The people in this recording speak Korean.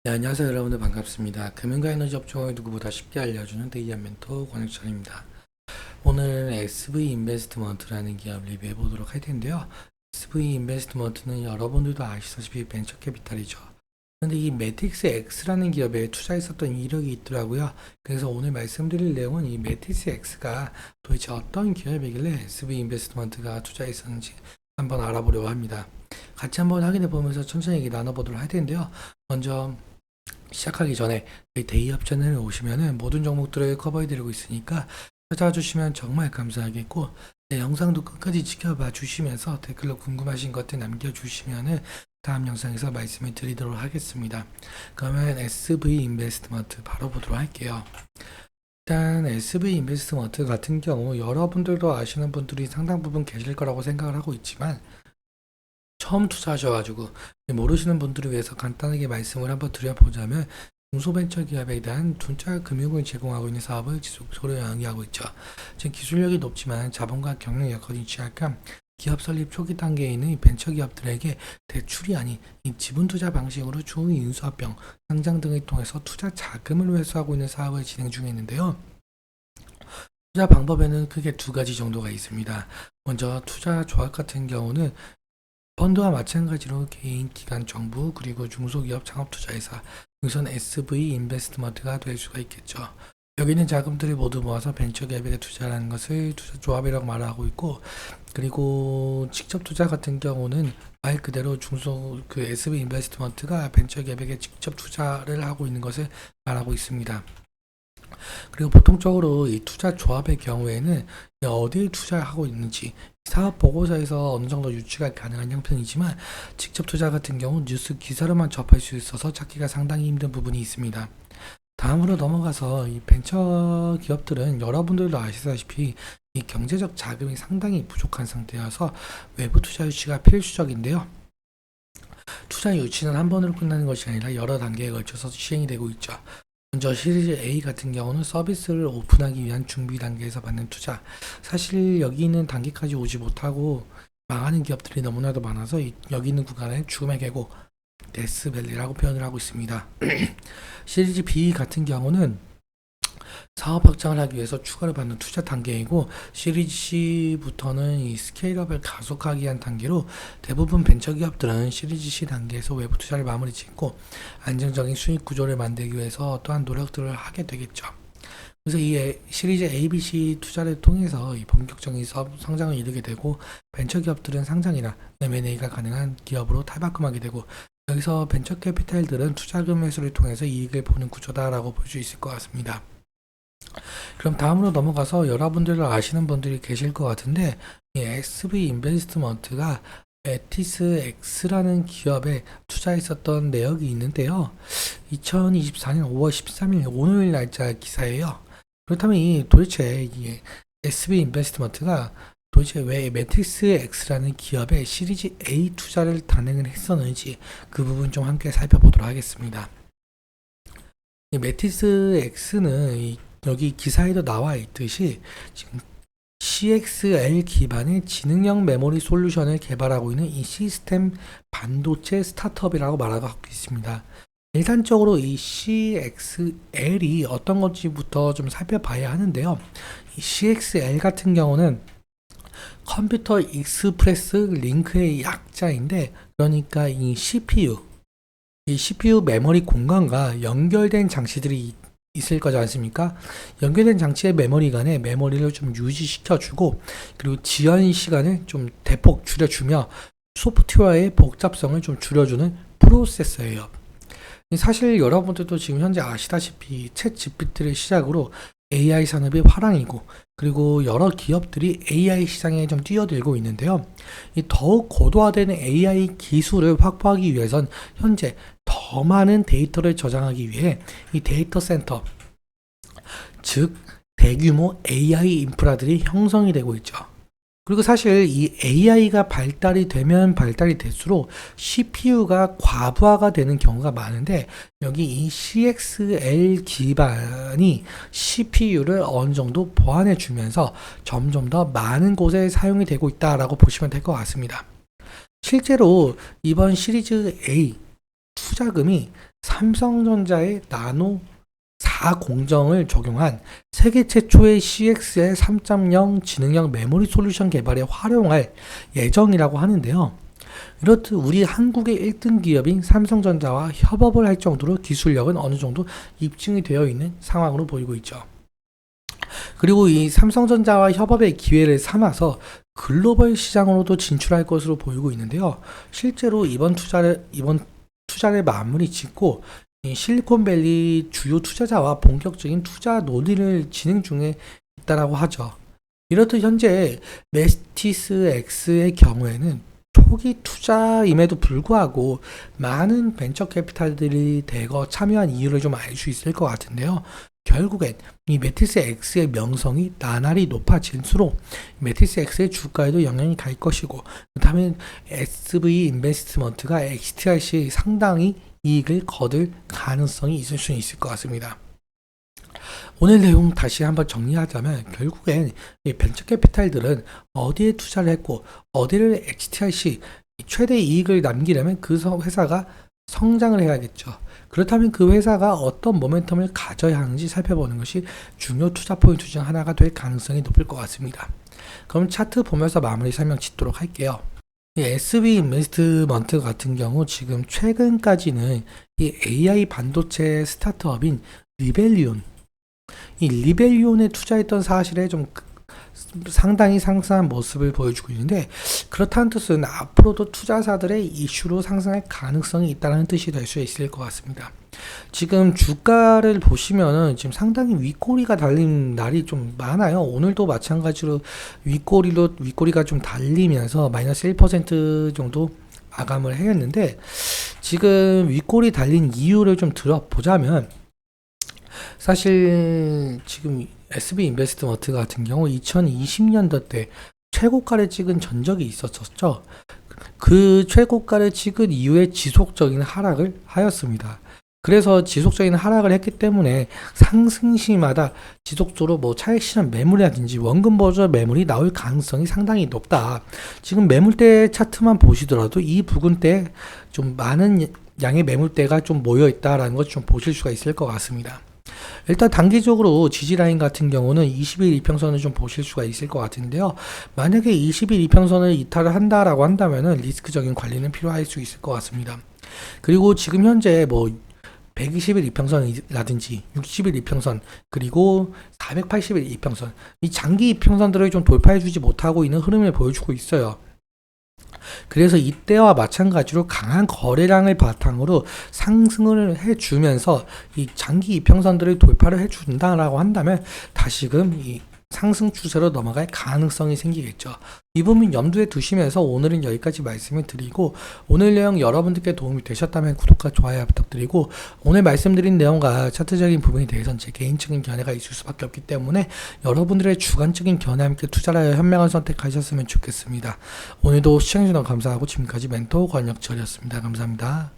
네, 안녕하세요 여러분들 반갑습니다. 금융과 에너지 업종을 누구보다 쉽게 알려주는 데이안 멘토 권혁철입니다. 오늘 SV 인베스트먼트라는 기업 리뷰해 보도록 할 텐데요. SV 인베스트먼트는 여러분들도 아시다시피 벤처 캐피탈이죠. 그런데 이 매틱스 X라는 기업에 투자했었던 이력이 있더라고요. 그래서 오늘 말씀드릴 내용은 이 매틱스 X가 도대체 어떤 기업이길래 SV 인베스트먼트가 투자했었는지 한번 알아보려고 합니다. 같이 한번 확인해 보면서 천천히 얘기 나눠보도록 할 텐데요. 먼저 시작하기 전에 저희 데이업 채널에 오시면은 모든 종목들을 커버해드리고 있으니까 찾아주시면 정말 감사하겠고, 네, 영상도 끝까지 지켜봐 주시면서 댓글로 궁금하신 것들 남겨주시면은 다음 영상에서 말씀을 드리도록 하겠습니다. 그러면 SV 인베스트먼트 바로 보도록 할게요. 일단 SV 인베스트먼트 같은 경우 여러분들도 아시는 분들이 상당 부분 계실 거라고 생각을 하고 있지만, 처음 투자하셔가지고 모르시는 분들을 위해서 간단하게 말씀을 한번 드려보자면, 중소벤처기업에 대한 투자 금융을 제공하고 있는 사업을 지속적으로 영위하고 있죠. 즉 기술력이 높지만 자본과 경영 여건이 취약한 기업 설립 초기 단계에 있는 이 벤처기업들에게 대출이 아닌 이 지분투자 방식으로 중인수합병, 상장 등을 통해서 투자 자금을 회수하고 있는 사업을 진행 중에 있는데요. 투자 방법에는 크게 두 가지 정도가 있습니다. 먼저 투자 조합 같은 경우는 펀드와 마찬가지로 개인, 기관, 정부, 그리고 중소기업 창업투자회사, 우선 SV 인베스트먼트가 될 수가 있겠죠. 여기 있는 자금들을 모두 모아서 벤처기업에 투자하는 것을 투자조합이라고 말하고 있고, 그리고 직접 투자 같은 경우는 말 그대로 SV 인베스트먼트가 벤처기업에게 직접 투자를 하고 있는 것을 말하고 있습니다. 그리고 보통적으로 이 투자 조합의 경우에는 어디에 투자하고 있는지 사업 보고서에서 어느 정도 유추가 가능한 형편이지만, 직접 투자 같은 경우 뉴스 기사로만 접할 수 있어서 찾기가 상당히 힘든 부분이 있습니다. 다음으로 넘어가서 이 벤처 기업들은 여러분들도 아시다시피 이 경제적 자금이 상당히 부족한 상태여서 외부 투자 유치가 필수적인데요. 투자 유치는 한 번으로 끝나는 것이 아니라 여러 단계에 걸쳐서 시행이 되고 있죠. 먼저 시리즈 A 같은 경우는 서비스를 오픈하기 위한 준비 단계에서 받는 투자. 사실 여기 있는 단계까지 오지 못하고 망하는 기업들이 너무나도 많아서 여기 있는 구간을 죽음의 계곡, 데스밸리라고 표현을 하고 있습니다. 시리즈 B 같은 경우는 사업 확장을 하기 위해서 추가로 받는 투자 단계이고, 시리즈 C부터는 이 스케일업을 가속하기 위한 단계로, 대부분 벤처기업들은 시리즈 C 단계에서 외부 투자를 마무리 짓고 안정적인 수익 구조를 만들기 위해서 또한 노력들을 하게 되겠죠. 그래서 이 시리즈 A, B, C 투자를 통해서 이 본격적인 성장을 이루게 되고, 벤처기업들은 상장이나 M&A가 가능한 기업으로 탈바꿈하게 되고, 여기서 벤처 캐피탈들은 투자금 회수를 통해서 이익을 보는 구조다라고 볼 수 있을 것 같습니다. 그럼 다음으로 넘어가서 여러분들 아시는 분들이 계실 것 같은데, 이 SV 인베스트먼트가 매틱스 X라는 기업에 투자했었던 내역이 있는데요. 2024년 5월 13일 오늘 날짜 기사예요. 그렇다면 도대체 이 SV 인베스트먼트가 도대체 왜 매틱스 X라는 기업에 시리즈 A 투자를 단행을 했었는지 그 부분 좀 함께 살펴보도록 하겠습니다. 이 매틱스 X는 여기 기사에도 나와 있듯이 지금 CXL 기반의 지능형 메모리 솔루션을 개발하고 있는 이 시스템 반도체 스타트업이라고 말하고 있습니다. 일단적으로 이 CXL이 어떤 건지부터 좀 살펴봐야 하는데요. 이 CXL 같은 경우는 컴퓨터 익스프레스 링크의 약자인데, 그러니까 이 CPU 메모리 공간과 연결된 장치들이 있을 거지 않습니까? 연결된 장치의 메모리 간에 메모리를 좀 유지시켜주고, 그리고 지연 시간을 좀 대폭 줄여주며 소프트웨어의 복잡성을 좀 줄여주는 프로세서예요. 사실 여러분들도 지금 현재 아시다시피 챗 GPT를 시작으로 AI 산업이 화랑이고, 그리고 여러 기업들이 AI 시장에 좀 뛰어들고 있는데요. 이 더욱 고도화되는 AI 기술을 확보하기 위해선 현재 더 많은 데이터를 저장하기 위해 이 데이터 센터, 즉 대규모 AI 인프라들이 형성이 되고 있죠. 그리고 사실 이 AI가 발달이 되면 발달이 될수록 CPU가 과부하가 되는 경우가 많은데, 여기 이 CXL 기반이 CPU를 어느 정도 보완해 주면서 점점 더 많은 곳에 사용이 되고 있다라고 보시면 될 것 같습니다. 실제로 이번 시리즈 A 투자금이 삼성전자의 나노 4 공정을 적용한 세계 최초의 CXL 3.0 지능형 메모리 솔루션 개발에 활용할 예정이라고 하는데요. 이렇듯 우리 한국의 1등 기업인 삼성전자와 협업을 할 정도로 기술력은 어느 정도 입증이 되어 있는 상황으로 보이고 있죠. 그리고 이 삼성전자와 협업의 기회를 삼아서 글로벌 시장으로도 진출할 것으로 보이고 있는데요. 실제로 이번 투자를 마무리 짓고 이 실리콘밸리 주요 투자자와 본격적인 투자 논의를 진행 중에 있다라고 하죠. 이렇듯 현재 메스티스 X의 경우에는 초기 투자임에도 불구하고 많은 벤처 캐피탈들이 대거 참여한 이유를 좀 알 수 있을 것 같은데요. 결국엔 이 메티스 X의 명성이 나날이 높아질수록 메티스 X의 주가에도 영향이 갈 것이고, 그렇다면 SV 인베스트먼트가 XTRC 상당히 이익을 거둘 가능성이 있을 수 있을 것 같습니다. 오늘 내용 다시 한번 정리하자면 결국엔 이 벤처 캐피탈들은 어디에 투자를 했고 어디를 XTRC 최대 이익을 남기려면 그 회사가 성장을 해야겠죠. 그렇다면 그 회사가 어떤 모멘텀을 가져야 하는지 살펴보는 것이 중요 투자 포인트 중 하나가 될 가능성이 높을 것 같습니다. 그럼 차트 보면서 마무리 설명 짓도록 할게요. 이 SV 인베스트먼트 같은 경우 지금 최근까지는 이 AI 반도체 스타트업인 리벨리온, 이 리벨리온에 투자했던 사실에 좀 상당히 상승한 모습을 보여주고 있는데, 그렇다는 뜻은 앞으로도 투자사들의 이슈로 상승할 가능성이 있다는 뜻이 될 수 있을 것 같습니다. 지금 주가를 보시면은 지금 상당히 윗꼬리가 달린 날이 좀 많아요. 오늘도 마찬가지로 윗꼬리가 좀 달리면서 마이너스 1% 정도 마감을 했는데, 지금 윗꼬리 달린 이유를 좀 들어보자면, 사실 지금 SV 인베스트먼트 같은 경우 2020년도 때 최고가를 찍은 전적이 있었죠. 그 최고가를 찍은 이후에 지속적인 하락을 하였습니다. 그래서 지속적인 하락을 했기 때문에 상승시마다 지속적으로 뭐 차익 실현 매물이라든지 원금 보조 매물이 나올 가능성이 상당히 높다. 지금 매물대 차트만 보시더라도 이 부근대에 좀 많은 양의 매물대가 좀 모여 있다라는 것 좀 보실 수가 있을 것 같습니다. 일단 단기적으로 지지라인 같은 경우는 20일 이평선을 좀 보실 수가 있을 것 같은데요. 만약에 20일 이평선을 이탈을 한다라고 한다면은 리스크적인 관리는 필요할 수 있을 것 같습니다. 그리고 지금 현재 뭐 120일 이평선이라든지 60일 이평선, 그리고 480일 이평선, 이 장기 이평선들을 좀 돌파해주지 못하고 있는 흐름을 보여주고 있어요. 그래서 이때와 마찬가지로 강한 거래량을 바탕으로 상승을 해주면서 이 장기 이평선들을 돌파를 해준다라고 한다면 다시금 이 상승 추세로 넘어갈 가능성이 생기겠죠. 이 부분 염두에 두시면서 오늘은 여기까지 말씀을 드리고, 오늘 내용 여러분들께 도움이 되셨다면 구독과 좋아요 부탁드리고, 오늘 말씀드린 내용과 차트적인 부분에 대해서는 제 개인적인 견해가 있을 수밖에 없기 때문에 여러분들의 주관적인 견해와 함께 투자를 하여 현명한 선택하셨으면 좋겠습니다. 오늘도 시청해주셔서 감사하고 지금까지 멘토 권혁철이었습니다. 감사합니다.